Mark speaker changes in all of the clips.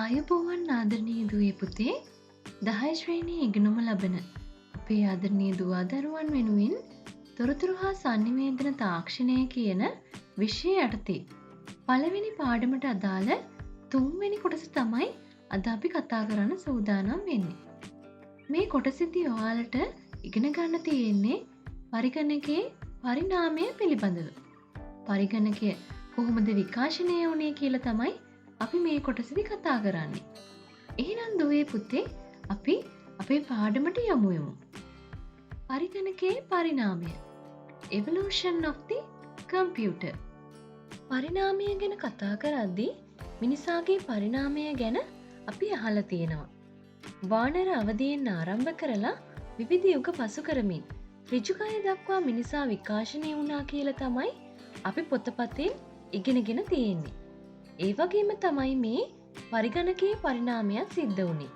Speaker 1: ආයුබෝවන් ආදරණීය දුවේ පුතේ 10 ශ්‍රේණියේ ඉගෙනුම ලබන අපේ ආදරණීය දුවා දරුවන් වෙනුවෙන් තොරතුරු හා sannivedana තාක්ෂණය කියන විෂය යටතේ පළවෙනි පාඩමට අදාළ තුන්වෙනි කොටස තමයි අද අපි කතා කරන්න සූදානම් වෙන්නේ. මේ කොටසේදී ඔයාලට ඉගෙන ගන්න තියෙන්නේ පරිගණකයේ පරිණාමය පිළිබඳව. පරිගණකය කොහොමද විකාශනය වුනේ කියලා තමයි අපි මේ කොටසේදී කතා කරන්නේ. එහෙනම් දුවේ පුතේ අපි අපේ පාඩමට යමු. පරිගණකයේ පරිණාමය. Evolution of the computer. පරිණාමය ගැන කතා කරද්දී මිනිසාගේ පරිණාමය ගැන අපි අහලා තියෙනවා. වානර අවදියෙන් ආරම්භ කරලා විවිධ යුග පසු කරමින් ඍජුකය දක්වා මිනිසා විකාශනය වුණා කියලා තමයි අපි පොතපතෙන් ඉගෙනගෙන තියෙන්නේ. ඒ වගේම තමයි මේ පරිගණකයේ පරිණාමයක් සිද්ධ වුණේ.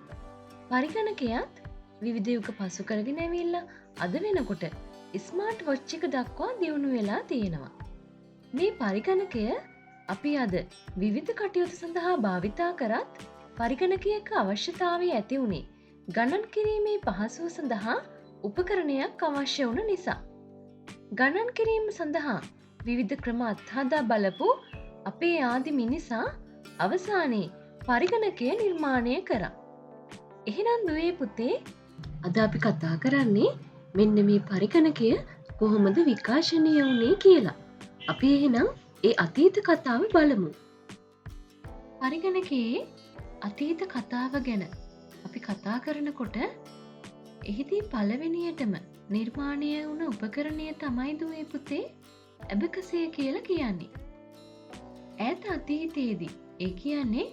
Speaker 1: පරිගණකයත් විවිධ යුග පසු කරගෙන ඇවිල්ලා අද වෙනකොට ස්මාර්ට් වොච් එක දක්වා දියුණු වෙලා තියෙනවා. මේ පරිගණකය අපි අද විවිධ කටයුතු සඳහා භාවිතා කරත් පරිගණකයක අවශ්‍යතාවය ඇති වුණේ ගණන් කිරීමේ පහසුව සඳහා උපකරණයක් අවශ්‍ය වුණ නිසා. ගණන් කිරීම සඳහා විවිධ ක්‍රම අත්හදා බලපු අපේ ආදි මිනිසා අවසානයේ පරිගණකය නිර්මාණය කරා. එහෙනම් දුවේ පුතේ අද අපි කතා කරන්නේ මෙන්න මේ පරිගණකය කොහොමද විකාශනය වුනේ කියලා. අපි එහෙනම් ඒ අතීත කතාව බලමු. පරිගණකයේ අතීත කතාව ගැන අපි කතා කරනකොට එහිදී පළවෙනියටම නිර්මාණය වුණ උපකරණය තමයි දුවේ පුතේ ඇබකසය කියලා කියන්නේ. ඈත අතීතයේදී ඒ කියන්නේ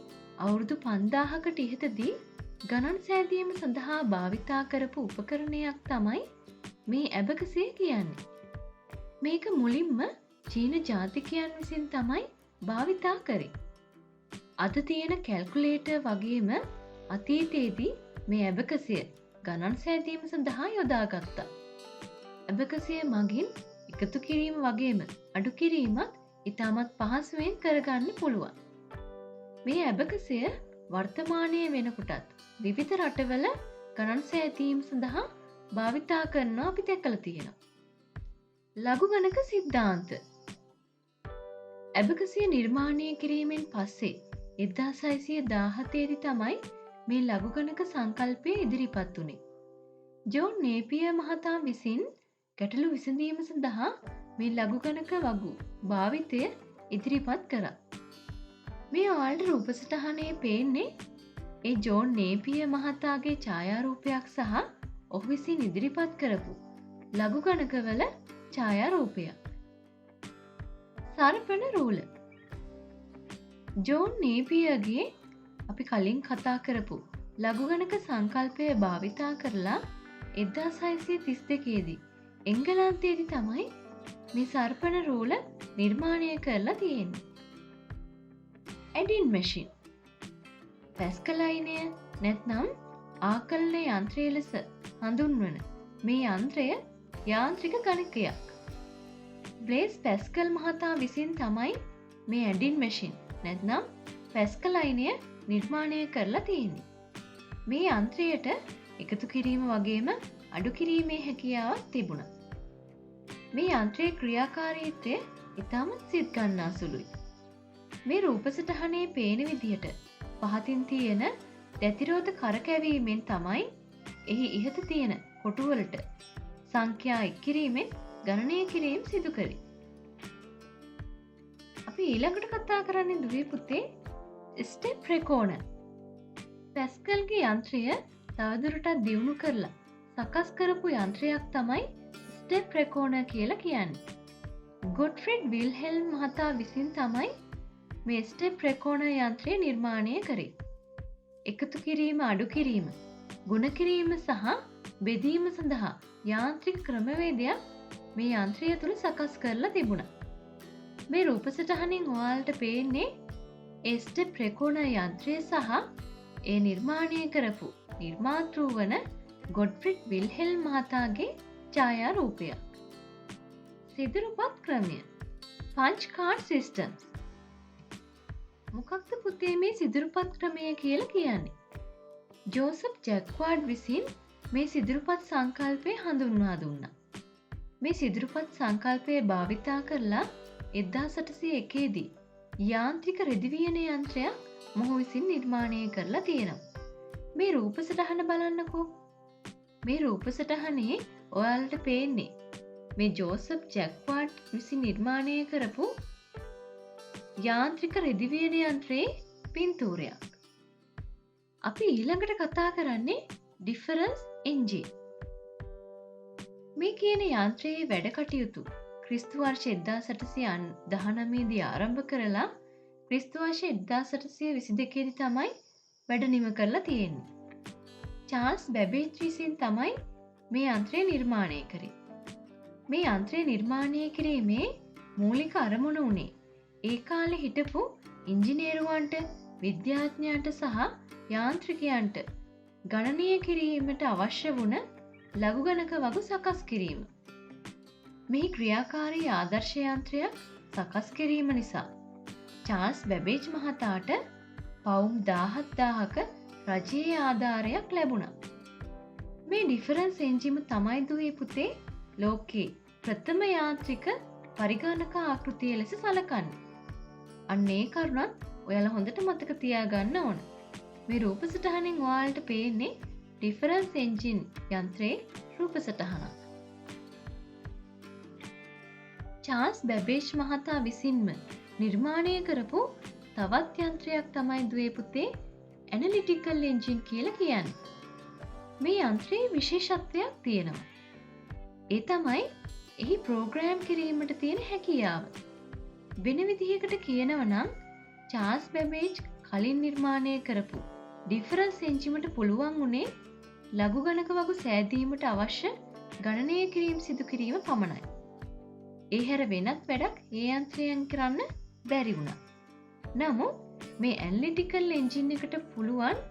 Speaker 1: අවුරුදු 5000කට ඉහතදී ගණන් සෑදීම සඳහා භාවිතා කරපු උපකරණයක් තමයි මේ ඇබකසය කියන්නේ. මේක මුලින්ම චීන ජාතිකයන් විසින් තමයි භාවිතා කරේ. අද තියෙන කැල්කියුලේටර් වගේම අතීතයේදී මේ ඇබකසය ගණන් සෑදීම සඳහා යොදාගත්තා. ඇබකසය මගින් එකතු කිරීම වගේම අඩු කිරීමත් ඉතාමත් පහසුවෙන් කරගන්න පුළුවන්. මේ ඇබකසය වර්තමානයේ වෙනකොටත් විවිධ රටවල ගණන් සෑදීම සඳහා භාවිතා කරනවා අපි දැකලා තියෙනවා. ලඝු ගණක සිද්ධාන්ත. ඇබකසය නිර්මාණය කිරීමෙන් පස්සේ 1617 දී තමයි මේ ලඝු ගණක සංකල්පය ඉදිරිපත් වුණේ. ජෝන් නේපියර් මහතා විසින් ගැටලු විසඳීම සඳහා මේ ලඝු ගණක වගු භාවිතය ඉදිරිපත් කරා. මේ ඔයාලට රූපසටහනේ පේන්නේ ඒ ජෝන් නේපියර් මහතාගේ ඡායාරූපයක් සහ ඔහු විසින් ඉදිරිපත් කරපු ලඝු ගණකවල ඡායාරූපයක්. සරපන රූල. ජෝන් නේපියර්ගේ අපි කලින් කතා කරපු ලඝු ගණක සංකල්පය භාවිතා කරලා 1632 දී එංගලන්තයේදී තමයි මේ සර්පන රූල නිර්මාණය කරලා තියෙන්නේ. ඇඩින් මැෂින්. පැස්කල් අයිනය නැත්නම් ආකලන යන්ත්‍රය ලෙස හඳුන්වන මේ යන්ත්‍රය යාන්ත්‍රික ගණකයක්. බ්ලේස් පැස්කල් මහතා විසින් තමයි මේ ඇඩින් මැෂින් නැත්නම් පැස්කල් අයිනය නිර්මාණය කරලා තියෙන්නේ. මේ යන්ත්‍රයට එකතු කිරීම වගේම අඩු කිරීමේ හැකියාවක් තිබුණා. මේ යන්ත්‍රයේ ක්‍රියාකාරීත්වය ඉතාමත් සිත් ගන්නා සුළුයි. මේ රූපසටහනේ පේන විදිහට පහතින් තියෙන දැතිරෝධ කරකැවීමෙන් තමයි එහි ඉහත තියෙන කොටුවලට සංඛ්‍යා එක් කිරීමෙන් ගණනය කිරීම සිදු කරේ. අපි ඊළඟට කතා කරන්නේ දුවේ පුතේ ස්ටෙප් රෙකෝනර්. පැස්කල්ගේ යන්ත්‍රය තවදුරටත් දියුණු කරලා සකස් කරපු යන්ත්‍රයක් තමයි ස්ටෙප් රෙකෝනර් කියලා කියන්නේ. ගොට්ෆ්‍රීඩ් විල්හෙල්ම් මහතා විසින් තමයි මේ ස්ටෙප් රෙකෝනර් යන්ත්‍රය නිර්මාණය කරේ. එකතු කිරීම අඩු කිරීම, ගුණ කිරීම සහ බෙදීම සඳහා යාන්ත්‍රික ක්‍රමවේදයක් මේ යන්ත්‍රය තුළ සකස් කරලා තිබුණා. මේ රූපසටහනින් ඔයාලට පේන්නේ ඒ ස්ටෙප් රෙකෝනර් යන්ත්‍රය සහ ඒ නිර්මාණය කරපු නිර්මාතෘ වන ගොට්ෆ්‍රීඩ් විල්හෙල්ම් මහතාගේ ඡායාරූපයක්. සිදුරුපත් ක්‍රමය. Punch card systems. මොකක්ද පුතේ මේ සිදුරුපත් ක්‍රමය කියලා කියන්නේ? ජෝසප් ජැක්වාඩ් විසින් මේ සිදුරුපත් සංකල්පය හඳුන්වා දුන්නා. මේ සිදුරුපත් සංකල්පය භාවිතා කරලා 1801 දී යාන්ත්‍රික රෙදිවියන යන්ත්‍රයක් මොහු විසින් නිර්මාණය කරලා තියෙනවා. මේ රූප සටහන බලන්නකෝ. මේ රූප සටහනේ ඔයාලට පේන්නේ මේ ජෝසප් ජැක්වාඩ් විසින් නිර්මාණය කරපු යාන්ත්‍රික රෙදිවියන යන්ත්‍රයේ පින්තූරයක්. අපි ඊළඟට කතා කරන්නේ ඩිෆරන්ස් එන්ජින්. මේ කියන යන්ත්‍රයේ වැඩ කටයුතු ක්‍රිස්තු වර්ෂ 1819 දී ආරම්භ කරලා ක්‍රිස්තු වර්ෂ 1822 දී තමයි වැඩ නිම කරලා තියෙන්නේ. චාල්ස් බැබේජ් විසින් තමයි මේ යන්ත්‍රය නිර්මාණය කරේ. මේ යන්ත්‍රය නිර්මාණය කිරීමේ මූලික අරමුණ උනේ ඒ කාලේ හිටපු ඉංජිනේරුවන්ට, විද්‍යාඥයන්ට සහ යාන්ත්‍රිකයන්ට ගණනය කිරීමට අවශ්‍ය වුණ ලඝු ගණක වගු සකස් කිරීම. මේ ක්‍රියාකාරී ආදර්ශ යන්ත්‍රයක් සකස් කිරීම නිසා චාල්ස් බැබේජ් මහතාට පවුම් 17,000ක රජයේ ආධාරයක් ලැබුණා. මේ ඩිෆරන්ස් එන්ජිම තමයි දුවේ පුතේ ලෝකයේ ප්‍රථම යාන්ත්‍රික පරිගණක ආකෘතිය ලෙස සැලකන්නේ. අන්න ඒ කරුණත් ඔයාලා හොඳට මතක තියාගන්න ඕන. මේ රූප සටහනෙන් ඔයාලට පේන්නේ ඩිෆරන්ස් එන්ජින් යන්ත්‍රයේ රූප සටහනක්. චාල්ස් බැබේජ් මහතා විසින්ම නිර්මාණය කරපු තවත් යන්ත්‍රයක් තමයි දුවේ පුතේ ඇනලිටිකල් එන්ජින් කියලා කියන්නේ. මේ යන්ත්‍රයේ විශේෂත්වයක් තියෙනවා. ඒ තමයි එහි ප්‍රෝග්‍රෑම් කිරීමට තියෙන හැකියාව. වෙන විදිහකට කියනවා නම් චාල්ස් බැබේජ් කලින් නිර්මාණය කරපු ඩිෆරන්ස් එන්ජිමට පුළුවන් වුණේ ලඝු ගණක වගු සෑදීමට අවශ්‍ය ගණනය කිරීම සිදු කිරීම පමණයි. ඒ හැර වෙනත් වැඩක් ඒ යන්ත්‍රයෙන් කරන්න බැරි වුණා. නමුත් මේ ඇනලිටිකල් එන්ජින් එකට පුළුවන්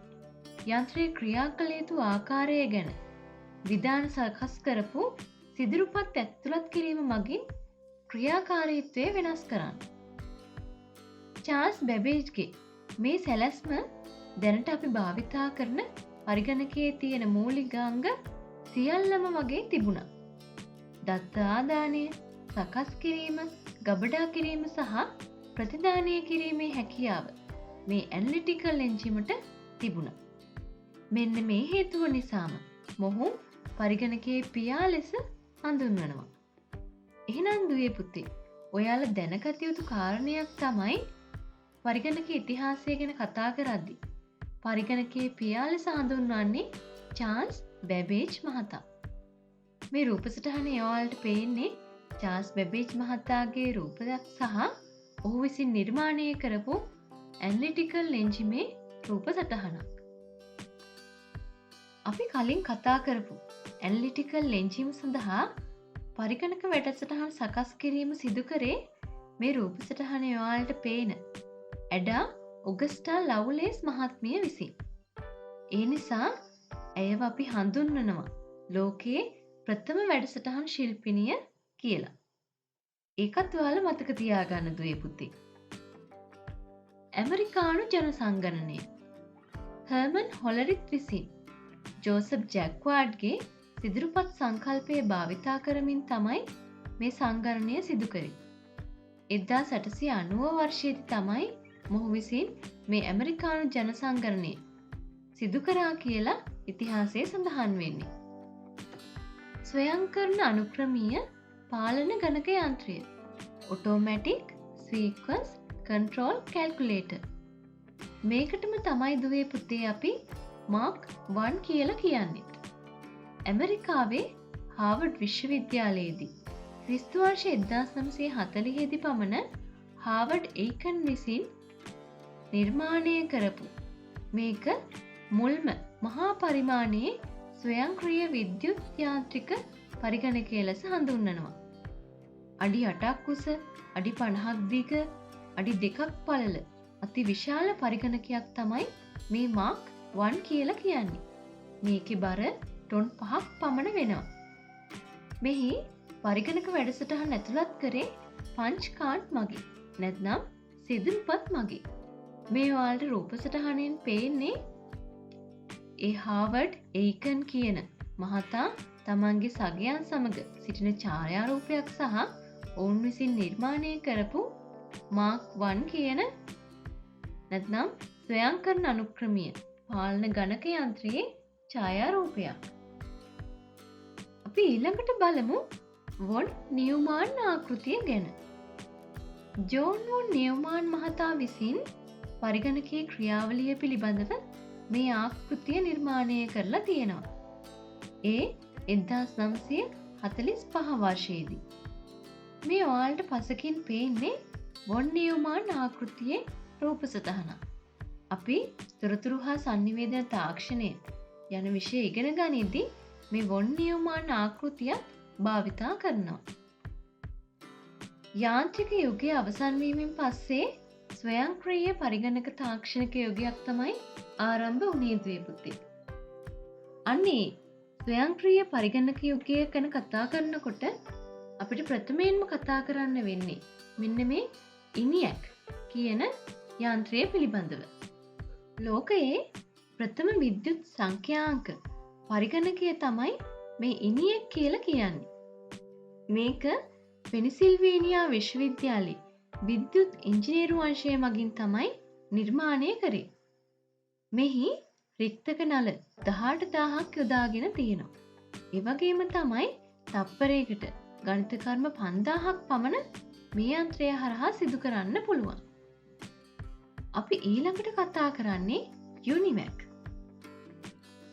Speaker 1: යන්ත්‍රයේ ක්‍රියා කළ යුතු ආකාරය ගැන විධාන සකස් කරපු සිදුරුපත් ඇතුළත් කිරීම මගින් ක්‍රියාකාරීත්වය වෙනස් කරන්න. චාල්ස් බැබේජ්ගේ මේ සැලැස්ම දැනට අපි භාවිතා කරන පරිගණකයේ තියෙන මූලික අංග සියල්ලම වගේ තිබුණා. දත්ත ආදානය, සකස් කිරීම, ගබඩා කිරීම සහ ප්‍රතිදානය කිරීමේ හැකියාව මේ ඇනලිටිකල් එන්ජිමට තිබුණා. මෙන්න මේ හේතුව නිසාම මොහු පරිගණකයේ පියා ලෙස හඳුන්වනවා. එහෙනම් දුවේ පුතේ, ඔයාලා දැනගත යුතු කාරණයක් තමයි පරිගණක ඉතිහාසය ගැන කතා කරද්දී පරිගණකයේ පියා ලෙස හඳුන්වන්නේ චාල්ස් බැබේජ් මහතා. මේ රූප සටහනේ ඔයාලට පේන්නේ චාල්ස් බැබේජ් මහතාගේ රූපයක් සහ ඔහු විසින් නිර්මාණය කරපු ඇනලිටිකල් එන්ජිමේ රූප සටහනක්. අපි කලින් කතා කරපු ඇනලිටිකල් එන්ජිම සඳහා පරිගණක වැඩසටහන් සකස් කිරීම සිදු කරේ මේ රූප සටහනේ ඔයාලට පේන ඇඩා ඔගස්ටා ලව්ලේස් මහත්මිය විසින්. ඒ නිසා ඇයව අපි හඳුන්වනවා ලෝකයේ ප්‍රථම වැඩසටහන් ශිල්පිනිය කියලා. ඒකත් ඔයාලා මතක තියාගන්න දුවේ පුතේ. ඇමරිකානු ජන සංගණනය හර්මන් හොලරිත් විසින් ජෝසප් ජැක්වාඩ්ගේ සිදුරුපත් සංකල්පය භාවිතා කරමින් තමයි මේ සංගණනය සිදු කරේ. 1890 වර්ෂයේදී තමයි මොහු විසින් මේ ඇමරිකානු ජන සංගණනය සිදු කරා කියලා ඉතිහාසයේ සඳහන් වෙන්නේ. ස්වයංකරණ අනුක්‍රමීය පාලන ගණක යන්ත්‍රය ඔටෝමැටික් සීක්වන්ස් කන්ට්‍රෝල් කැල්කුලේටර්. මේකටම තමයි දුවේ පුතේ අපි මාක් 1 කියලා කියන්නේ. ඇමරිකාවේ හාවර්ඩ් විශ්වවිද්‍යාලයේදී ක්‍රිස්තු වර්ෂ 1940 දී පමණ හාවර්ඩ් ඒකන් විසින් නිර්මාණය කරපු මේක මුල්ම මහා පරිමාණයේ ස්වයංක්‍රීය විද්‍යුත් යාන්ත්‍රික පරිගණකය ලෙස හඳුන්වනවා. අඩි 8ක් උස, අඩි 50ක් දිග, අඩි 2ක් පළල අති විශාල පරිගණකයක් තමයි මේ මාක් 1 කියලා කියන්නේ. මේකේ බර ටොන් 5ක් පමණ වෙනවා. මෙහි පරිගණක වැඩසටහන ඇතුළත් කරේ පංච් කාඩ් මගින් නැත්නම් සිදුරුපත් මගින්. මේ ඔයාලට රූප සටහනෙන් පේන්නේ ඒ හාවර්ඩ් ඒකන් කියන මහතා තමන්ගේ සගයන් සමග සිටින ඡායාරූපයක් සහ ඔවුන් විසින් නිර්මාණය කරපු මාක් 1 කියන නැත්නම් ස්වයංකරණ අනුක්‍රමීය පාලන ගණක යන්ත්‍රයේ ඡායාරූපයක්. අපි ඊළඟට බලමු වොන් නියුමාන් ආකෘතිය ගැන. ජෝන් වොන් නියුමාන් මහතා විසින් පරිගණකයේ ක්‍රියාවලිය පිළිබඳව මේ ආකෘතිය නිර්මාණය කරලා තියෙනවා. ඒ 1945 වර්ෂයේදී. මේ ඔයාලට පසකින් පේන්නේ වොන් නියුමාන් ආකෘතියේ රූප සටහනක්. අපි තොරතුරු හා sannivedana තාක්ෂණය යන විෂය ඉගෙන ගනිද්දී මේ වොන් නියුමාන් ආකෘතිය භාවිතා කරනවා. යාන්ත්‍රික යුගයේ අවසන් වීමෙන් පස්සේ ස්වයංක්‍රීය පරිගණක තාක්ෂණික යුගයක් තමයි ආරම්භ වුණේ දුවේ පුතේ. අන්නේ ස්වයංක්‍රීය පරිගණක යුගය ගැන කතා කරනකොට අපිට ප්‍රථමයෙන්ම කතා කරන්න වෙන්නේ මෙන්න මේ ඉනියැක් කියන යන්ත්‍රය පිළිබඳව. ලෝකයේ ප්‍රථම විද්‍යුත් සංඛ්‍යාංක පරිගණකය තමයි මේ ඉනියැක් කියලා කියන්නේ. මේක පෙනිසිල්වේනියා විශ්වවිද්‍යාලයේ විද්‍යුත් ඉංජිනේරු අංශය මගින් තමයි නිර්මාණය කරේ. මෙහි රික්තක නල 18000ක් යොදාගෙන තියෙනවා. ඒ වගේම තමයි තප්පරයකට ගණිත කර්ම 5000ක් පමණ මේ යන්ත්‍රය හරහා සිදු කරන්න පුළුවන්. අපි ඊළඟට කතා කරන්නේ යුනිවැක්.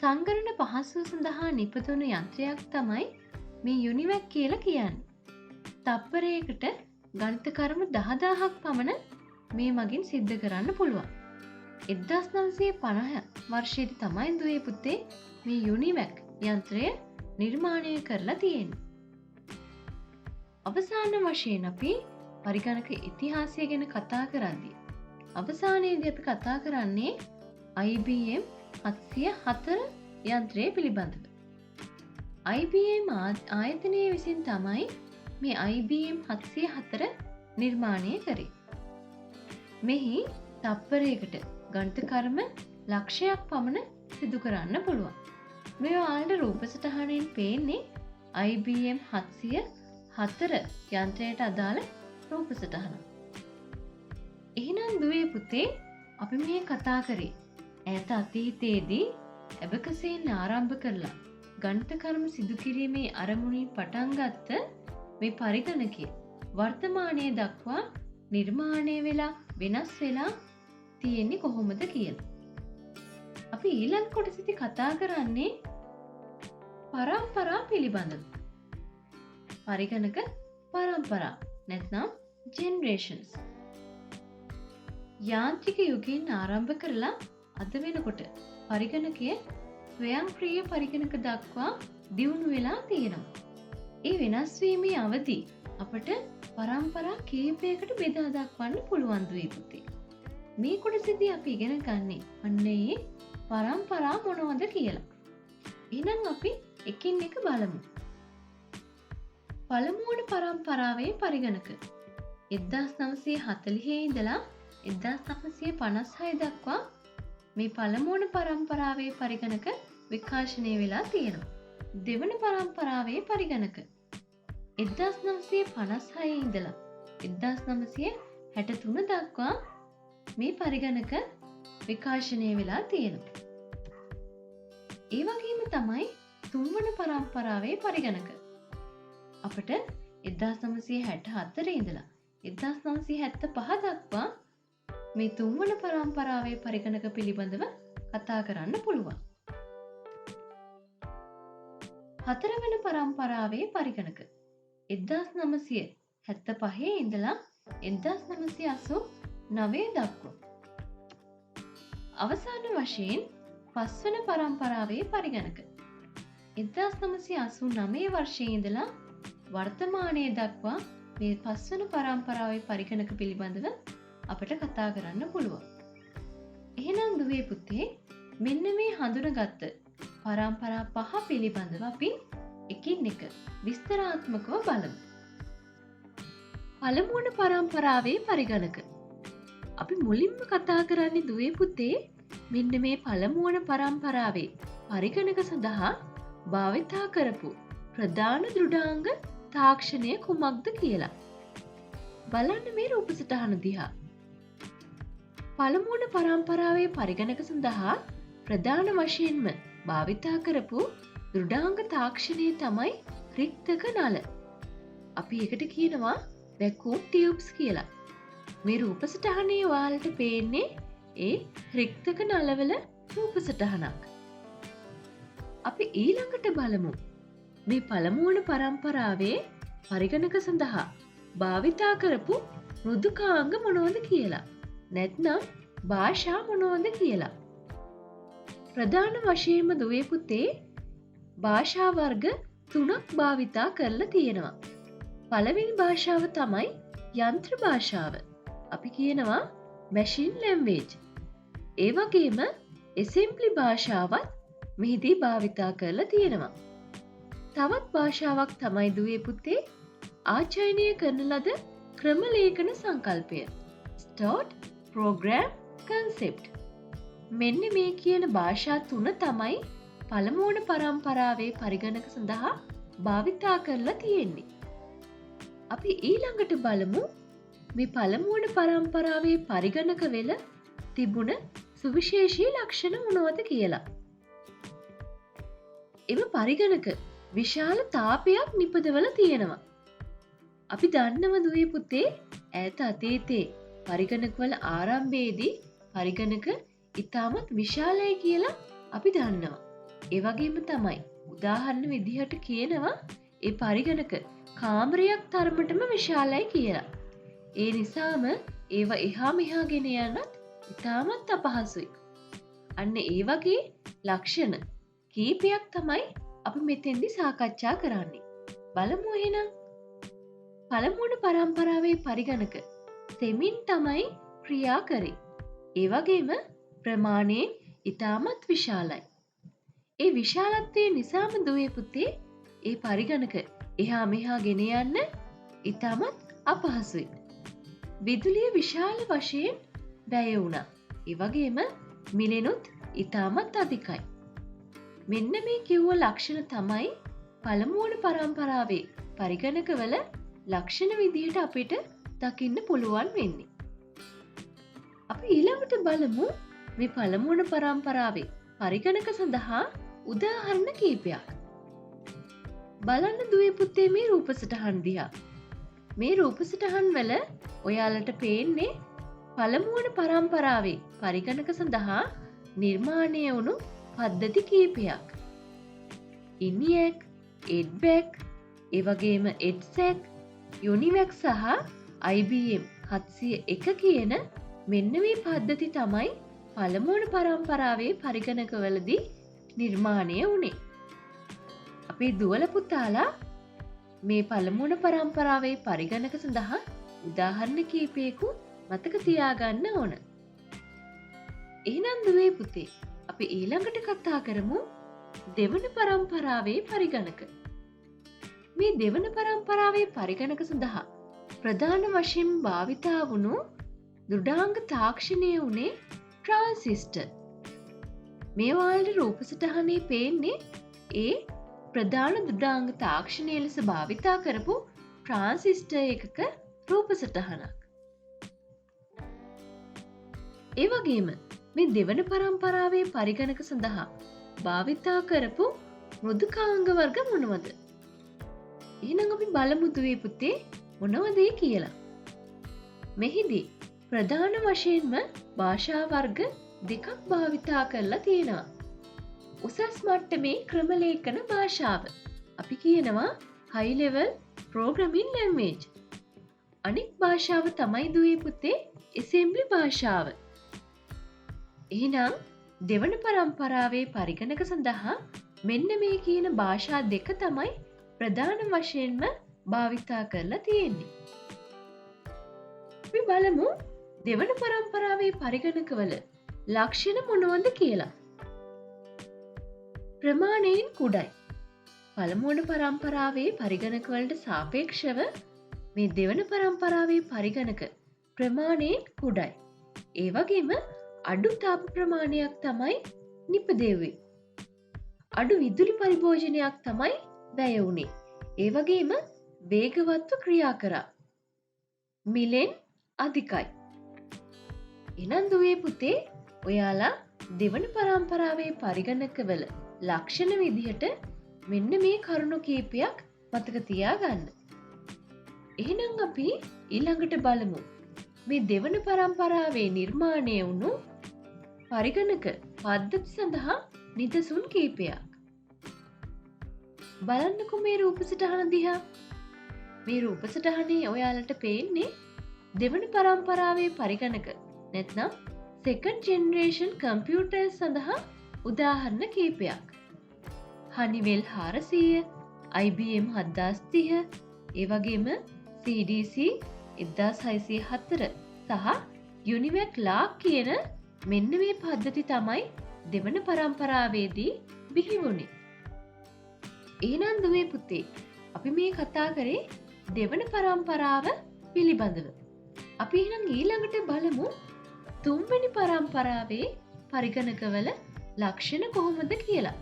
Speaker 1: සංගණන පහසුව සඳහා නිපදවන යන්ත්‍රයක් තමයි මේ යුනිවැක් කියලා කියන්නේ. තප්පරයකට ගණිත කර්ම 10000ක් පමණ මේ මගින් සිද්ධ කරන්න පුළුවන්. 1950 වර්ෂයේදී තමයි දුවේ පුතේ මේ යුනිවැක් යන්ත්‍රය නිර්මාණය කරලා තියෙන්නේ. අවසාන වශයෙන් අපි පරිගණක ඉතිහාසය ගැන කතා කරද්දී අවසානයේදී අපි කතා කරන්නේ IBM 704 යන්ත්‍රය පිළිබඳව. IBM ආයතනය විසින් තමයි මේ IBM 704 නිර්මාණය කරේ. මෙහි තප්පරයකට ගණිත කර්ම ලක්ෂයක් පමණ සිදු කරන්න පුළුවන්. මේ ඔයාලට රූප සටහනෙන් පේන්නේ IBM 704 යන්ත්‍රයට අදාළ රූප සටහන. එහෙනම් දුවේ පුතේ අපි මේ කතා කරේ ඈත අතීතයේදී ඇබකසෙන් ආරම්භ කරලා ගණිත කර්ම සිදු කිරීමේ අරමුණින් පටන් ගත්ත මේ පරිගණකය වර්තමානයේ දක්වා නිර්මාණය වෙලා වෙනස් වෙලා තියෙන්නේ කොහොමද කියලා. අපි ඊළඟ කොටසේදී කතා කරන්නේ පරම්පරා පිළිබඳව. පරිගණක පරම්පරා නැත්නම් ජෙනරේෂන්ස්. යාන්ත්‍රික යුගයෙන් ආරම්භ කරලා අද වෙනකොට පරිගණකය ස්වයංක්‍රීය පරිගණක දක්වා දියුණු වෙලා තියෙනවා. ඒ වෙනස් වීමේ අවධි අපට පරම්පරා කීපයකට බෙදා දක්වන්න පුළුවන් දුවේ පුතේ. මේ කොටසේදී අපි ඉගෙන ගන්නේ අන්න ඒ පරම්පරා මොනවද කියලා. එහෙනම් අපි එකින් එක බලමු. පළමුවන පරම්පරාවේ පරිගණක 1940 ඉඳලා 1956 දක්වා මේ පළමුවන පරම්පරාවේ පරිගණක විකාශනය වෙලා තියෙනවා. දෙවන පරම්පරාවේ පරිගණක 1956 ඉඳලා 1963 දක්වා මේ පරිගණක විකාශනය වෙලා තියෙනවා. ඒ වගේම තමයි තුන්වන පරම්පරාවේ පරිගණක. අපට 1964 ඉඳලා 1975 දක්වා මේ තුන්වන පරම්පරාවේ පරිගණක පිළිබඳව කතා කරන්න පුළුවන්. හතරවන පරම්පරාවේ පරිගණක 1975 ඉඳලා 1989 දක්වා. අවසාන වශයෙන් පස්වන පරම්පරාවේ පරිගණක 1989 වර්ෂයේ ඉඳලා වර්තමානයේ දක්වා මේ පස්වන පරම්පරාවේ පරිගණක පිළිබඳව අපට කතා කරන්න පුළුවන්. එහෙනම් දුවේ පුතේ මෙන්න මේ හඳුනගත්ත පරම්පරා පහ පිළිබඳව අපි එකින් එක විස්තරාත්මකව බලමු. පළමුවන පරම්පරාවේ පරිගණක අපි මුලින්ම කතා කරන්නේ දුවේ පුතේ මෙන්න මේ පළමුවන පරම්පරාවේ පරිගණක සඳහා භාවිතා කරපු ප්‍රධාන දෘඩාංග තාක්ෂණය කුමක්ද කියලා. බලන්න මේ රූප සටහන දිහා. පළමුවන පරම්පරාවේ පරිගණක සඳහා ප්‍රධාන වශයෙන්ම භාවිතා කරපු දෘඩාංග තාක්ෂණය තමයි රික්තක නල. අපි එකට කියනවා වැකූම් ටියුබ්ස් කියලා. මේ රූප සටහනේ ඔයාලට පේන්නේ ඒ රික්තක නලවල රූප සටහනක්. අපි ඊළඟට බලමු මේ පළමුවන පරම්පරාවේ පරිගණක සඳහා භාවිතා කරපු මෘදුකාංග මොනවද කියලා. නැත්නම් භාෂා මොනවද කියලා. ප්‍රධාන වශයෙන්ම දුවේ පුතේ භාෂා වර්ග 3ක් භාවිතා කරලා තියෙනවා. පළවෙනි භාෂාව තමයි යන්ත්‍ර භාෂාව. අපි කියනවා මැෂින් ලැන්ග්වේජ්. ඒ වගේම ඇසෙම්බලි භාෂාවත් මෙහිදී භාවිතා කරලා තියෙනවා. තවත් භාෂාවක් තමයි දුවේ පුතේ ආචරණය කරන ලද ක්‍රම ලේඛන සංකල්පය. ස්ටෝර්ඩ් ප්‍රෝග්‍රෑම් කන්සෙප්ට්. මෙන්න මේ කියන භාෂා 3 තමයි පළමුවන පරම්පරාවේ පරිගණක සඳහා භාවිතා කරලා තියෙන්නේ. අපි ඊළඟට බලමු මේ පළමුවන පරම්පරාවේ පරිගණක වෙල තිබුණ සුවිශේෂී ලක්ෂණ මොනවද කියලා. එම පරිගණක විශාල තාපයක් නිපදවලා තියෙනවා. අපි දන්නව දුවේ පුතේ ඈත අතීතයේ පරිගණකවල ආරම්භයේදී පරිගණක ඉතාමත් විශාලයි කියලා අපි දන්නවා. ඒ වගේම තමයි උදාහරණ විදිහට කියනවා ඒ පරිගණක කාමරයක් තරමටම විශාලයි කියලා. ඒ නිසාම ඒව එහා මෙහා ගෙන යන්නත් ඉතාමත් අපහසුයි. අන්න ඒ වගේ ලක්ෂණ කීපයක් තමයි අපි මෙතෙන්දි සාකච්ඡා කරන්නේ. බලමු එහෙනම්. පළමුවන පරම්පරාවේ පරිගණක සෙමින් තමයි ක්‍රියා කරේ. ඒ වගේම ප්‍රමාණයෙන් ඉතාමත් විශාලයි. ඒ විශාලත්වය නිසාම දුවේ පුතේ ඒ පරිගණක එහා මෙහා ගෙන යන්න ඉතාමත් අපහසුයි. විදුලිය විශාල වශයෙන් වැය වුණා. ඒ වගේම මිලෙනුත් ඉතාමත් අධිකයි. මෙන්න මේ කිව්ව ලක්ෂණ තමයි පළමුවන පරම්පරාවේ පරිගණකවල ලක්ෂණ විදිහට අපිට දකින්න පුළුවන් වෙන්නේ. අපි ඊළඟට බලමු මේ පළමුවන පරම්පරාවේ පරිගණක සඳහා උදාහරණ කීපයක්. බලන්න දුවේ පුතේ මේ රූප සටහන් දිහා. මේ රූප සටහන් වල ඔයාලට පේන්නේ පළමුවන පරම්පරාවේ පරිගණක සඳහා නිර්මාණය වුණු පද්ධති කීපයක්. ඉනිඇක්, එඩ්බැක්, ඒ වගේම එඩ්සැක්, යුනිවැක් සහ IBM 701 කියන මෙන්න මේ පද්ධති තමයි පළමුවන පරම්පරාවේ පරිගණකවලදී නිර්මාණය වුණේ. අපේ දුවල පුතාලා මේ පළමුවන පරම්පරාවේ පරිගණක සඳහා උදාහරණ කීපයකුත් මතක තියාගන්න ඕන. එහෙනම් දුවේ පුතේ අපි ඊළඟට කතා කරමු දෙවන පරම්පරාවේ පරිගණක. මේ දෙවන පරම්පරාවේ පරිගණක සඳහා ප්‍රධාන වශයෙන් භාවිතා වුණු දෘඩාංග තාක්ෂණය වුණේ ට්‍රාන්සිස්ටර්. මේ ඔයාලට රූප සටහනේ පේන්නේ ඒ ප්‍රධාන දෘඩාංග තාක්ෂණය ලෙස භාවිතා කරපු ට්‍රාන්සිස්ටර් එකක රූප සටහනක්. ඒ වගේම මේ දෙවන පරම්පරාවේ පරිගණක සඳහා භාවිතා කරපු මෘදුකාංග වර්ග මොනවද? එහෙනම් අපි බලමු දුවේ පුතේ මොනවද කියලා. මෙහිදී ප්‍රධාන වශයෙන්ම භාෂා වර්ග දෙකක් භාවිතා කරලා තියෙනවා. උසස් මට්ටමේ ක්‍රම ලේඛන භාෂාව. අපි කියනවා high level programming language. අනෙක් භාෂාව තමයි දුවේ පුතේ assembly භාෂාව. එහෙනම් දෙවන පරම්පරාවේ පරිගණක සඳහා මෙන්න මේ කියන භාෂා දෙක තමයි ප්‍රධාන වශයෙන්ම භාවිතා කරලා තියෙන්නේ. අපි බලමු දෙවන පරම්පරාවේ පරිගණකවල ලක්ෂණ මොනවද කියලා. ප්‍රමාණයෙන් කුඩයි. පළමුවන පරම්පරාවේ පරිගණකවලට සාපේක්ෂව මේ දෙවන පරම්පරාවේ පරිගණක ප්‍රමාණයෙන් කුඩයි. ඒ වගේම අඩු තාප ප්‍රමාණයක් තමයි නිපදෙව්වේ. අඩු විදුලි පරිභෝජනයක් තමයි වැය වුණේ. ඒ වගේම වේගවත්ව ක්‍රියා කරා. මිලෙන් අධිකයි. එහෙනම් දුවේ පුතේ ඔයාලා දෙවන පරම්පරාවේ පරිගණකවල ලක්ෂණ විදිහට මෙන්න මේ කරුණු කීපයක් මතක තියාගන්න. එහෙනම් අපි ඊළඟට බලමු මේ දෙවන පරම්පරාවේ නිර්මාණය වුණු පරිගණක පද්ධති සඳහා නිදසුන් කීපයක්. බලන්නකෝ මේ රූපසටහන දිහා. මේ රූපසටහනේ ඔයාලට පේන්නේ දෙවන පරම්පරාවේ පරිගණක නැත්නම් second generation computers සඳහා උදාහරණ කීපයක්. Honeywell 400, IBM 7030, ඒ වගේම CDC 1604 සහ Univac Lark කියන මෙන්න මේ පද්ධති තමයි දෙවන පරම්පරාවේදී බිහි වුණේ. එහෙනම් දුවේ පුතේ අපි මේ කතා කරේ දෙවන පරම්පරාව පිළිබඳව. අපි එහෙනම් ඊළඟට බලමු තුන්වෙනි පරම්පරාවේ පරිගණකවල ලක්ෂණ කොහොමද කියලා.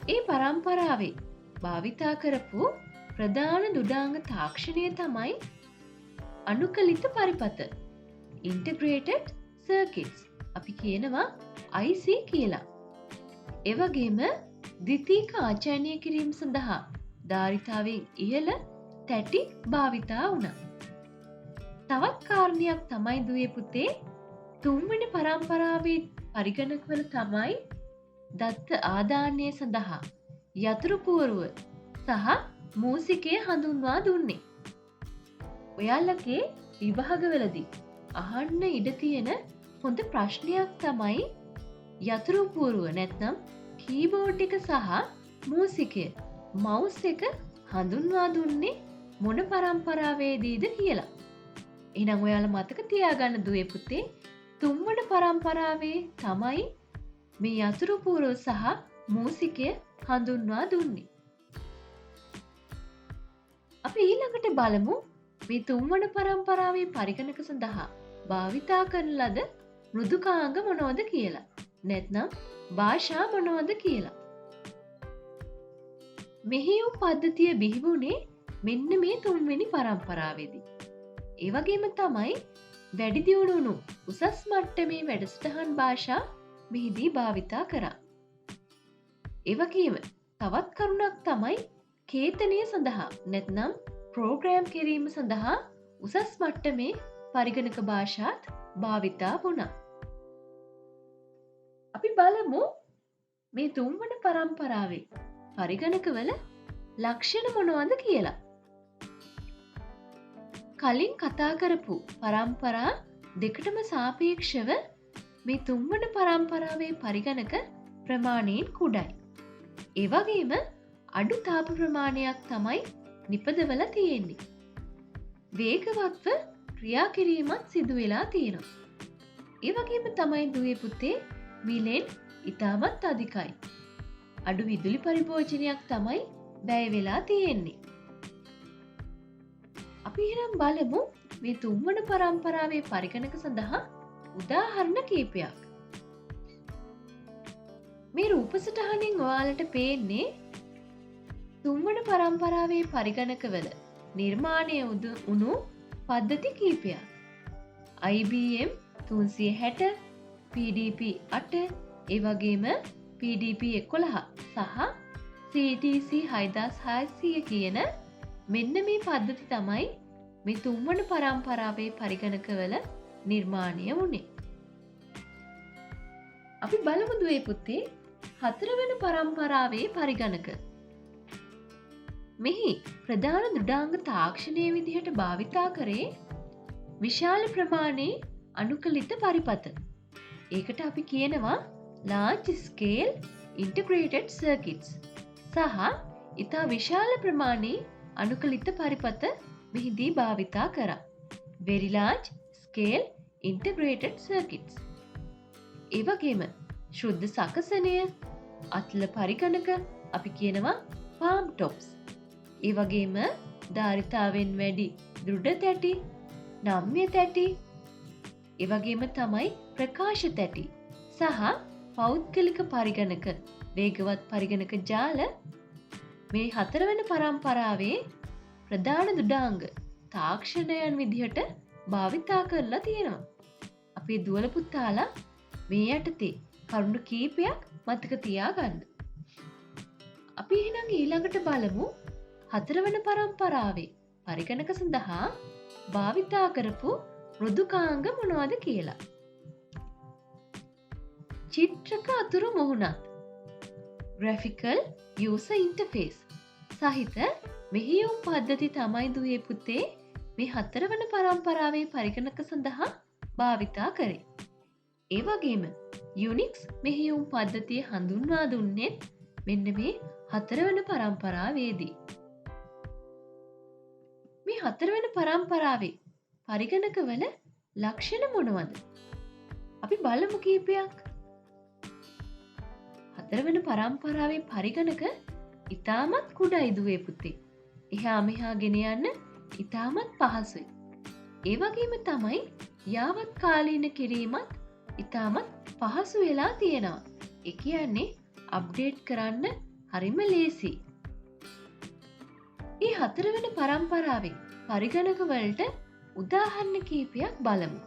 Speaker 1: ඒ පරම්පරාවේ භාවිතා කරපු ප්‍රධාන දුඩාංග තාක්ෂණය තමයි අනුකලිත පරිපත integrated circuits. අපි කියනවා IC කියලා. ඒ වගේම ද්විතීක ආචරණය කිරීම සඳහා ධාරිතාවෙන් ඉහළ තැටි භාවිතා වුණා. තවත් කාරණයක් තමයි දුවේ පුතේ තුන්වෙනි පරම්පරාවේ පරිගණකවල තමයි දත්ත ආදානය සඳහා යතුරු පුවරුව සහ මූසිකය හඳුන්වා දුන්නේ. ඔයාලගේ විභාගවලදී අහන්න ඉඩ තියෙන හොඳ ප්‍රශ්නයක් තමයි යතුරු පුවරුව නැත්නම් කීබෝඩ් එක සහ මූසිකය මවුස් එක හඳුන්වා දුන්නේ මොන පරම්පරාවේදීද කියලා. එහෙනම් ඔයාලා මතක තියාගන්න දුවේ පුතේ තුන්වන පරම්පරාවේ තමයි මේ යතුරු පුවරුව සහ මූසිකය හඳුන්වා දුන්නේ. අපි ඊළඟට බලමු මේ තුන්වන පරම්පරාවේ පරිගණක සඳහා භාවිතා කරන ලද මෘදුකාංග මොනවද කියලා. නැත්නම් භාෂා මොනවද කියලා. මෙහෙයුම් පද්ධතිය බිහි වුණේ මෙන්න මේ තුන්වෙනි පරම්පරාවේදී. ඒ වගේම තමයි වැඩි දියුණු වුණු උසස් මට්ටමේ වැඩසටහන් භාෂා මෙහිදී භාවිතා කරා. ඒ වගේම තවත් කරුණක් තමයි කේතනය සඳහා නැත්නම් ප්‍රෝග්‍රෑම් කිරීම සඳහා උසස් මට්ටමේ පරිගණක භාෂාත් භාවිතා වුණා. අපි බලමු මේ තුන්වන පරම්පරාවේ පරිගණකවල ලක්ෂණ මොනවද කියලා. කලින් කතා කරපු පරම්පරා දෙකටම සාපේක්ෂව මේ තුන්වන පරම්පරාවේ පරිගණක ප්‍රමාණයෙන් කුඩයි. ඒ වගේම අඩු තාප ප්‍රමාණයක් තමයි නිපදවල තියෙන්නේ. වේගවත්ව ක්‍රියා කිරීමත් සිදු වෙලා තියෙනවා. ඒ වගේම තමයි දුවේ පුතේ මිලෙන් ඉතාමත් අධිකයි. අඩු විදුලි පරිභෝජනයක් තමයි වැය වෙලා තියෙන්නේ. අපි එහෙනම් බලමු මේ තුන්වන පරම්පරාවේ පරිගණක සඳහා උදාහරණ කීපයක්. මේ රූපසටහනින් ඔයාලට පේන්නේ තුන්වන පරම්පරාවේ පරිගණකවල නිර්මාණය වුණු පද්ධති කීපයක්. IBM 360, PDP 8, ඒ වගේම PDP 11 සහ CTC 6600 කියන මෙන්න මේ පද්ධති තමයි මේ තුන්වන පරම්පරාවේ පරිගණකවල නිර්මාණය වුණේ. අපි බලමු දුවේ පුතේ හතරවන පරම්පරාවේ පරිගණක. මෙහි ප්‍රධාන දුඩාංග තාක්ෂණය විදිහට භාවිතා කරේ විශාල ප්‍රමාණයේ අනුකලිත පරිපත. ඒකට අපි කියනවා large scale integrated circuits සහ ඉතා විශාල ප්‍රමාණයේ අනුකලිත පරිපත මෙහිදී භාවිතා කරා. very large scale integrated circuits. ඒ වගේම ශුද්ධ සකසනය අත්ල පරිගණක අපි කියනවා palm tops. ඒ වගේම ධාරිතාවෙන් වැඩි දෘඩ තැටි, නම්‍ය තැටි, ඒ වගේම තමයි ප්‍රකාශ තැටි සහ පෞද්ගලික පරිගණක වේගවත් පරිගණක ජාල මේ 4 වෙනි පරම්පරාවේ ප්‍රධාන දුඩාංග තාක්ෂණයන් විදිහට භාවිතා කරලා තියෙනවා. අපේ දුවල පුතාලා මේ යටතේ කරුණු කීපයක් මතක තියාගන්න. අපි එහෙනම් ඊළඟට බලමු 4 වෙනි පරම්පරාවේ පරිගණක සඳහා භාවිතා කරපු මෘදුකාංග මොනවද කියලා. චිත්‍රක අතුරු මුහුණත් graphical user interface සහිත මෙහෙයුම් පද්ධති තමයි දුවේ පුතේ මේ 4 වෙනි පරම්පරාවේ පරිගණක සඳහා භාවිතා කරේ. ඒ වගේම Unix මෙහෙයුම් පද්ධතිය හඳුන්වා දුන්නේ මෙන්න මේ 4 වෙනි පරම්පරාවේදී. මේ 4 වෙනි පරම්පරාවේ පරිගණකවල ලක්ෂණ මොනවද? අපි බලමු කීපයක්. 4 වෙනි පරම්පරාවේ පරිගණක ඉතාමත් කුඩායි දුවේ පුතේ. එහා මෙහා ගෙන යන්න ඉතාමත් පහසුයි. ඒ වගේම තමයි යාවත් කාලීන කිරීමත් ඉතාමත් පහසු වෙලා තියෙනවා. ඒ කියන්නේ අප්ඩේට් කරන්න හරිම ලේසි. මේ 4 වෙනි පරම්පරාවේ පරිගණක වලට උදාහරණ කීපයක් බලමු.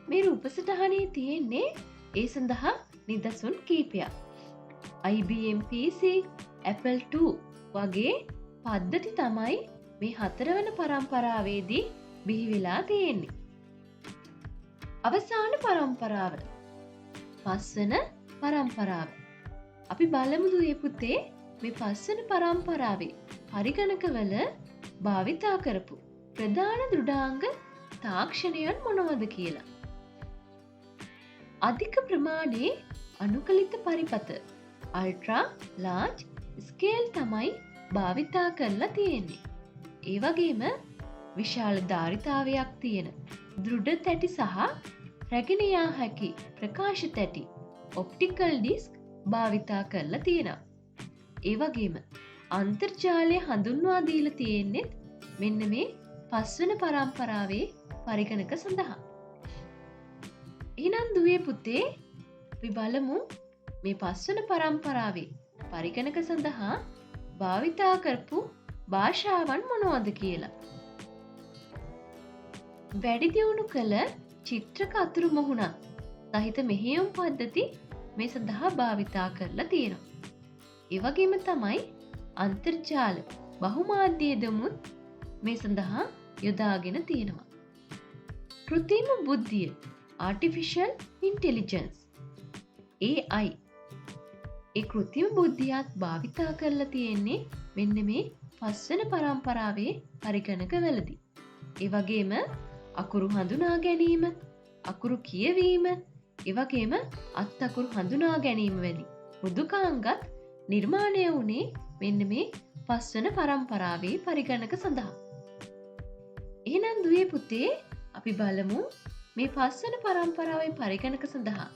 Speaker 1: මේ රූපසටහනේ තියෙන්නේ ඒ සඳහා නිදසුන් කීපයක්. IBM PC, Apple II වගේ පද්ධති තමයි මේ 4 වෙනි පරම්පරාවේදී බිහි වෙලා තියෙන්නේ. අවසාන පරම්පරාව 5 වෙනි පරම්පරාව. අපි බලමු දුවේ පුතේ මේ 5 වෙනි පරම්පරාවේ පරිගණකවල භාවිතා කරපු ප්‍රධාන දෘඩාංග තාක්ෂණයන් මොනවද කියලා. අධික ප්‍රමාණයේ අනුකලිත පරිපත අල්ට්‍රා ලාර්ජ් ස්කේල් තමයි භාවිතා කරලා තියෙන්නේ. ඒ වගේම විශාල ධාරිතාවයක් තියෙන දෘඩ තැටි සහ රැගෙන යා හැකි ප්‍රකාශ තැටි ඔප්ටිකල් ඩිස්ක් භාවිතා කරලා තියෙනවා. ඒ වගේම අන්තර්ජාලය හඳුන්වා දීලා තියෙන්නේ මෙන්න මේ 5 වෙනි පරම්පරාවේ පරිගණක සඳහා. එහෙනම් දුවේ පුතේ අපි බලමු මේ 5 වෙනි පරම්පරාවේ පරිගණක සඳහා භාවිතා කරපු භාෂාවන් මොනවද කියලා. වැඩි දියුණු කළ චිත්‍රක අතුරු මුහුණත් සහිත මෙහෙයුම් පද්ධති මේ සඳහා භාවිතා කරලා තියෙනවා. ඒ වගේම තමයි අන්තර්ජාල බහුමාධ්‍ය දෙමුත් මේ සඳහා යොදාගෙන තියෙනවා. කෘත්‍රිම බුද්ධිය Artificial Intelligence AI ඒ කෘත්‍රිම බුද්ධියත් භාවිතා කරලා තියෙන්නේ මෙන්න මේ 5 වෙනි පරම්පරාවේ පරිගණක වලදී. ඒ වගේම අකුරු හඳුනා ගැනීම, අකුරු කියවීම, ඒ වගේම අත් අකුරු හඳුනා ගැනීම වැනි මෘදුකාංගත් නිර්මාණය වුණේ මෙන්න මේ 5 වෙනි පරම්පරාවේ පරිගණක සඳහා. එහෙනම් දුවේ පුතේ අපි බලමු මේ 5 වෙනි පරම්පරාවේ පරිගණක සඳහා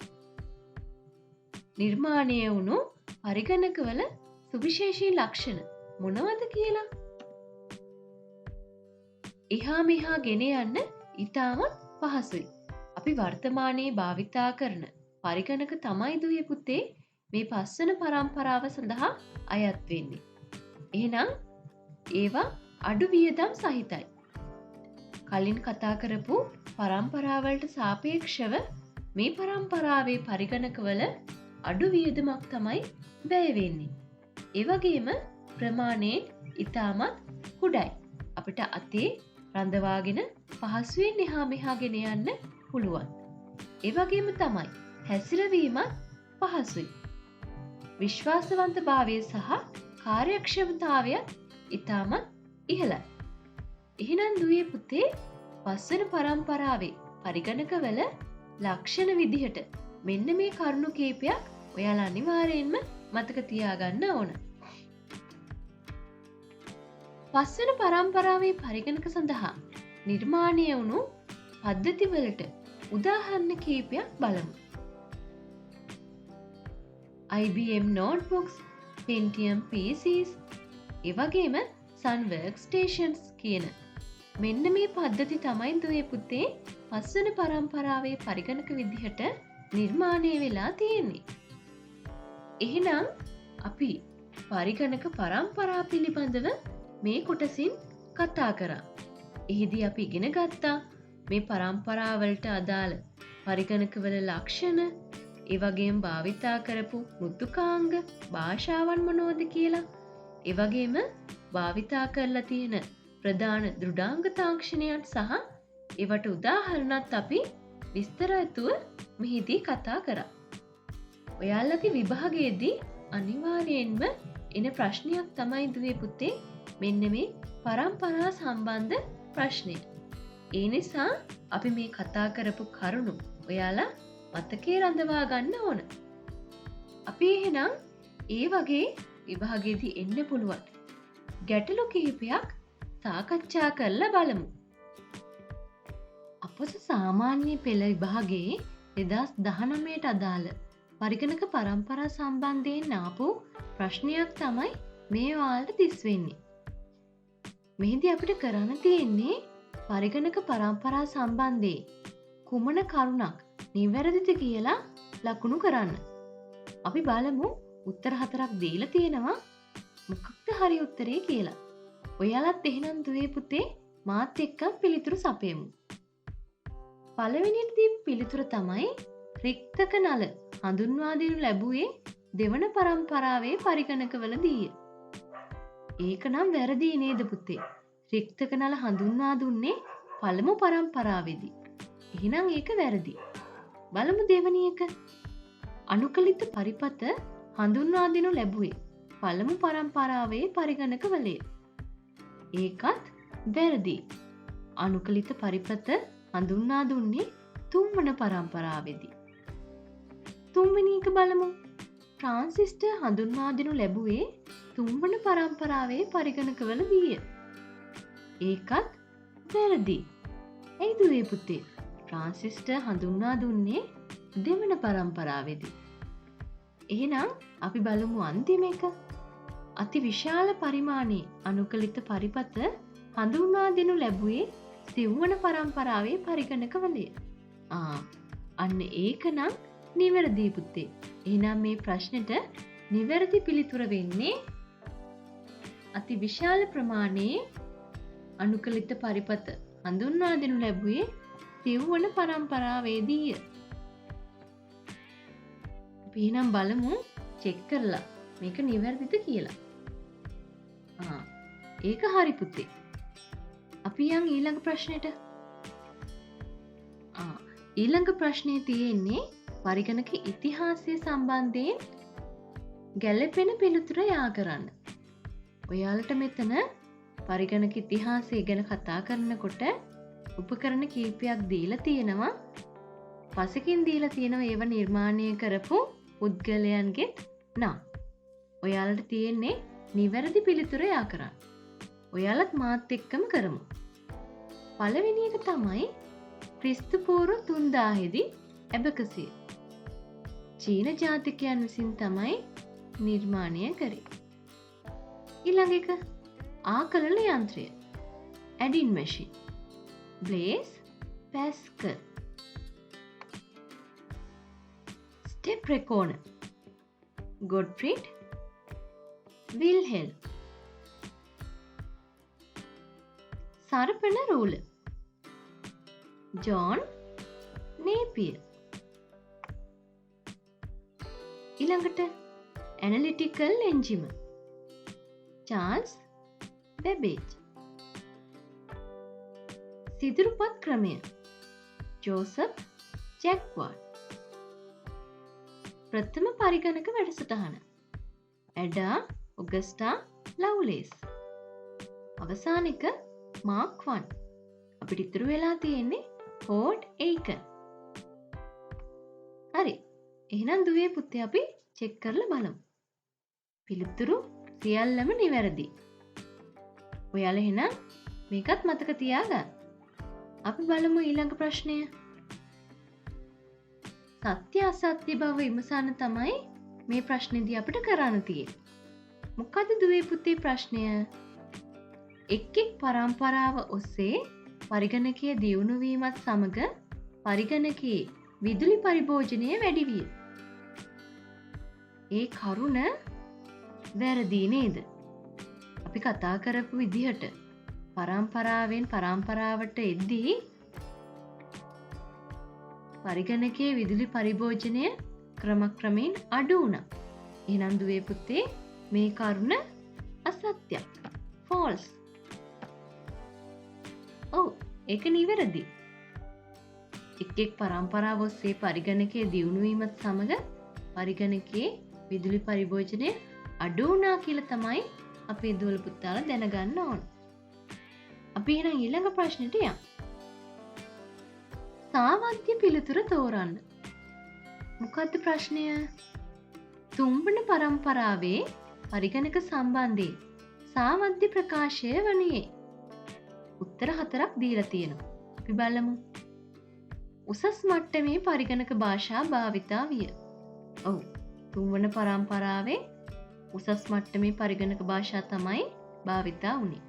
Speaker 1: නිර්මාණය වුණු පරිගණකවල සුවිශේෂී ලක්ෂණ මොනවද කියලා. එහා මෙහා ගෙන යන්න ඉතාමත් පහසුයි. අපි වර්තමානයේ භාවිතා කරන පරිගණක තමයි දුවේ පුතේ මේ 5 වෙනි පරම්පරාව සඳහා අයත් වෙන්නේ. එහෙනම් ඒවා අඩු වියදම් සහිතයි. කලින් කතා කරපු පරම්පරාවලට සාපේක්ෂව මේ පරම්පරාවේ පරිගණකවල අඩු වියදමක් තමයි වැය වෙන්නේ. ඒ වගේම ප්‍රමාණයෙන් ඉතාමත් කුඩායි. අපිට අතේ රඳවාගෙන පහසුවෙන් එහා මෙහා ගෙන යන්න පුළුවන්. ඒ වගේම තමයි හැසිරවීමත් පහසුයි. විශ්වාසවන්තභාවය සහ කාර්යක්ෂමතාවය ඉතාමත් ඉහළයි. එහෙනම් දුවේ පුතේ 5 වෙනි පරම්පරාවේ පරිගණකවල ලක්ෂණ විදිහට මෙන්න මේ කරුණු කීපයක් ඔයාලා අනිවාර්යයෙන්ම මතක තියාගන්න ඕන. 5 වෙනි පරම්පරාවේ පරිගණක සඳහා නිර්මාණය වුණු පද්ධතිවලට උදාහරණ කීපයක් බලමු. IBM notebooks, Pentium PCs, ඒ වගේම Sun Workstations කියන මෙන්න මේ පද්ධති තමයි දුවේ පුතේ පස්වන පරම්පරාවේ පරිගණක විදිහට නිර්මාණය වෙලා තියෙන්නේ. එහෙනම් අපි පරිගණක පරම්පරා පිළිබඳව මේ කොටසින් කතා කරා. එහිදී අපි ඉගෙන ගත්තා මේ පරම්පරාවලට අදාළ පරිගණකවල ලක්ෂණ, ඒ වගේම භාවිතා කරපු මෘදුකාංග භාෂාවන් මොනවද කියලා, ඒ වගේම භාවිතා කරලා තියෙන ප්‍රධාන දෘඩාංග තාක්ෂණයන් සහ ඒවට උදාහරණත් අපි විස්තරතුව මෙහිදී කතා කරා. ඔයාලගේ විභාගයේදී අනිවාර්යයෙන්ම එන ප්‍රශ්නයක් තමයි දුවේ පුතේ මෙන්න මේ පරම්පරා සම්බන්ධ ප්‍රශ්නය. ඒ නිසා අපි මේ කතා කරපු කරුණු ඔයාලා මතකේ රඳවා ගන්න ඕන. අපි එහෙනම් ඒ වගේ විභාගයේදී එන්න පුළුවන් ගැටලු කිහිපයක් සාකච්ඡා කරලා බලමු. අපොස සාමාන්‍ය පෙළ විභාගයේ 2019ට අදාළ පරිගණක පරම්පරා සම්බන්ධයෙන් ආපු ප්‍රශ්නයක් තමයි මේ ඔයාලට දිස් වෙන්නේ. මෙහිදී අපිට කරන්න තියෙන්නේ පරිගණක පරම්පරා සම්බන්ධයෙන් කුමන කරුණක් නිවැරදිද කියලා ලකුණු කරන්න. අපි බලමු උත්තර 4ක් දීලා තියෙනවා. මොකක්ද හරි උත්තරේ කියලා. ඔයාලත් එහෙනම් දුවේ පුතේ මාත් එක්ක පිළිතුරු සපයමු. පළවෙනියට දීපු පිළිතුර තමයි රික්තක නල හඳුන්වා දෙනු ලැබුවේ දෙවන පරම්පරාවේ පරිගණකවලදීය. ඒක නම් වැරදි නේද පුතේ? රික්තක නල හඳුන්වා දුන්නේ පළමු පරම්පරාවේදී. එහෙනම් ඒක වැරදි. බලමු දෙවැනි එක. අනුකලිත පරිපත හඳුන්වා දෙනු ලැබුවේ පළමු පරම්පරාවේ පරිගණකවලය. ඒකත් වැරදි. අනුකලිත පරිපත හඳුන්වා දුන්නේ තුන්වන පරම්පරාවේදී. තුන්වෙනි එක බලමු. ට්‍රාන්සිස්ටර් හඳුන්වා දෙනු ලැබුවේ තුන්වන පරම්පරාවේ පරිගණකවලදීය. ඒකත් වැරදි. ඇයි දුවේ පුතේ? ට්‍රාන්සිස්ටර් හඳුන්වා දුන්නේ දෙවන පරම්පරාවේදී. එහෙනම් අපි බලමු අන්තිම එක. අති විශාල පරිමාණයේ අනුකලිත පරිපත හඳුන්වා දෙනු ලැබුවේ සිව්වන පරම්පරාවේ පරිගණකවලය. අන්න ඒක නම් නිවැරදි පුතේ. එහෙනම් මේ ප්‍රශ්නෙට නිවැරදි පිළිතුර වෙන්නේ අති විශාල ප්‍රමාණයේ අනුකලිත පරිපත හඳුන්වා දෙනු ලැබුවේ සිව්වන පරම්පරාවේදීය. අපි එහෙනම් බලමු චෙක් කරලා මේක නිවැරදිද කියලා. ඒක හරි පුතේ. අපි යන් ඊළඟ ප්‍රශ්නෙට. ඊළඟ ප්‍රශ්නේ තියෙන්නේ පරිගණක ඉතිහාසය සම්බන්ධයෙන් ගැළපෙන පිළිතුර යා කරන්න. ඔයාලට මෙතන පරිගණක ඉතිහාසය ගැන කතා කරනකොට උපකරණ කීපයක් දීලා තියෙනවා. පසකින් දීලා තියෙනවා ඒව නිර්මාණය කරපු පුද්ගලයන්ගේ නම්. ඔයාලට තියෙන්නේ නිවැරදි පිළිතුර යා කරන්න. ඔයාලත් මාත් එක්කම කරමු. පළවෙනි එක තමයි ක්‍රිස්තු පූර්ව 3000 දී ඇබකසිය. චීන ජාතිකයන් විසින් තමයි නිර්මාණය කරේ. ඊළඟ එක ආකලන යන්ත්‍රය. Adding machine. Blaise Pascal. Step reckoner. Gottfried Wilhelm. සරපන රූල. John Napier. ඊළඟට ඇනලිටිකල් එන්ජිම. Charles Babbage. සිදුරුපත් ක්‍රමය. Joseph Jacquard. ප්‍රථම පරිගණක වැඩසටහන. ඇඩා ඔගස්ටා ලව්ලේස්. අවසාන එක මාක් 1. අපිට ඉතුරු වෙලා තියෙන්නේ හෝඩ් ඒකන්. හරි. එහෙනම් දුවේ පුතේ අපි චෙක් කරලා බලමු. පිළිතුරු සියල්ලම නිවැරදි. ඔයාලා එහෙනම් මේකත් මතක තියාගන්න. අපි බලමු ඊළඟ ප්‍රශ්නය. සත්‍ය අසත්‍ය බව විමසන්න තමයි මේ ප්‍රශ්නේදී අපිට කරන්න තියෙන්නේ. මොකද්ද දුවේ පුතේ ප්‍රශ්නය? එක් එක් පරම්පරාව ඔස්සේ පරිගණකය දියුණු වීමත් සමග පරිගණකයේ විදුලි පරිභෝජනය වැඩි විය. ඒ කරුණ වැරදි නේද? අපි කතා කරපු විදිහට පරම්පරාවෙන් පරම්පරාවට එද්දී පරිගණකයේ විදුලි පරිභෝජනය ක්‍රමක්‍රමයෙන් අඩු වුණා. එහෙනම් දුවේ පුතේ මේ කරුණ අසත්‍යයක්. false. ඔව් ඒක නිවැරදි. එක් එක් පරම්පරාව ඔස්සේ පරිගණකයේ දියුණු වීමත් සමග පරිගණකයේ විදුලි පරිභෝජනය අඩු වුණා කියලා තමයි අපේ දුවල පුතාලා දැනගන්න ඕන. අපි එහෙනම් ඊළඟ ප්‍රශ්නෙට යමු. සාවද්‍ය පිළිතුර තෝරන්න. මොකද්ද ප්‍රශ්නය? තුන්වන පරම්පරාවේ පරිගණක සම්බන්ධයෙන් සාවද්‍ය ප්‍රකාශය වන්නේ. උත්තර 4ක් දීලා තියෙනවා. අපි බලමු. උසස් මට්ටමේ පරිගණක භාෂා භාවිතා විය. ඔව්. තුන්වන පරම්පරාවේ උසස් මට්ටමේ පරිගණක භාෂා තමයි භාවිතා වුණේ.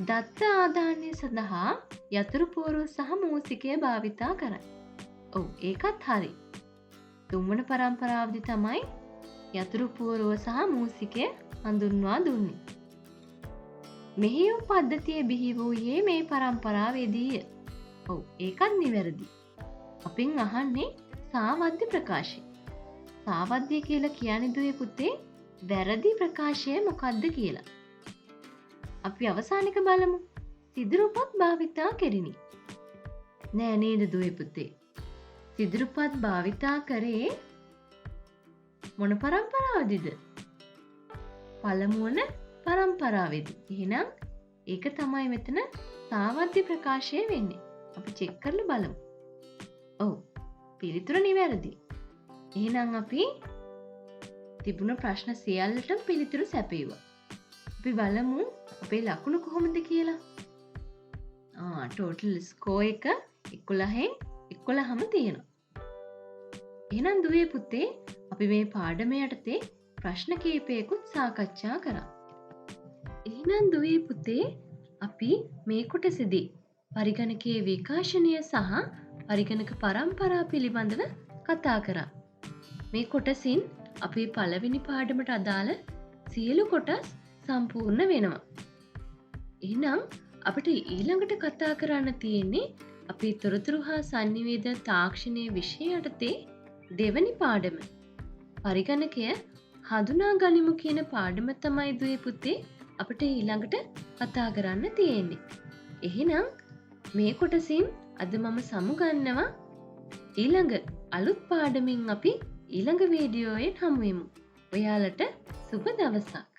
Speaker 1: දත්ත ආදානය සඳහා යතුරු පුවරුව සහ මූසිකය භාවිතා කරයි. ඔව් ඒකත් හරි. තුන්වන පරම්පරාවේදී තමයි යතුරු පුවරුව සහ මූසිකය හඳුන්වා දුන්නේ. මෙහෙයුම් පද්ධතිය බිහි වූයේ මේ පරම්පරාවේදීය. ඔව් ඒකත් නිවැරදි. අපෙන් අහන්නේ සාවද්‍ය ප්‍රකාශය. සාවද්‍ය කියලා කියන්නේ දුවේ පුතේ වැරදි ප්‍රකාශය මොකක්ද කියලා. අපි අවසානික බලමු. සිදුරුපත් භාවිතා කෙරිනි. නෑ නේද දුවේ පුතේ? සිදුරුපත් භාවිතා කරේ මොන පරම්පරාවේදීද? පළමුවන පරම්පරාවේදී. එහෙනම් ඒක තමයි මෙතන සාවද්‍ය ප්‍රකාශය වෙන්නේ. අපි චෙක් කරලා බලමු. ඔව් පිළිතුර නිවැරදි. එහෙනම් අපි තිබුණ ප්‍රශ්න සියල්ලටම පිළිතුරු සැපයුවා. අපි බලමු අපේ ලකුණු කොහොමද කියලා. ටෝටල් ස්කෝර් එක 11න් 11ම තියෙනවා. එහෙනම් දුවේ පුතේ අපි මේ පාඩම යටතේ ප්‍රශ්න කිහිපයකුත් සාකච්ඡා කරා. එහෙනම් දුවේ පුතේ අපි මේ කොටසේදී පරිගණකයේ විකාශනය සහ පරිගණක පරම්පරා පිළිබඳව කතා කරා. මේ කොටසින් අපේ පළවෙනි පාඩමට අදාළ සියලු කොටස් සම්පූර්ණ වෙනවා. එහෙනම් අපිට ඊළඟට කතා කරන්න තියෙන්නේ අපේ තොරතුරු හා sannivedana තාක්ෂණයේ විෂය යටතේ දෙවැනි පාඩම. පරිගණකය හඳුනා ගනිමු කියන පාඩම තමයි දුවේ පුතේ අපිට ඊළඟට කතා කරන්න තියෙන්නේ. එහෙනම් මේ කොටසින් අද මම සමුගන්නවා. ඊළඟ අලුත් පාඩමින් අපි ඊළඟ වීඩියෝයෙන් හමු වෙමු. ඔයාලට සුබ දවසක්.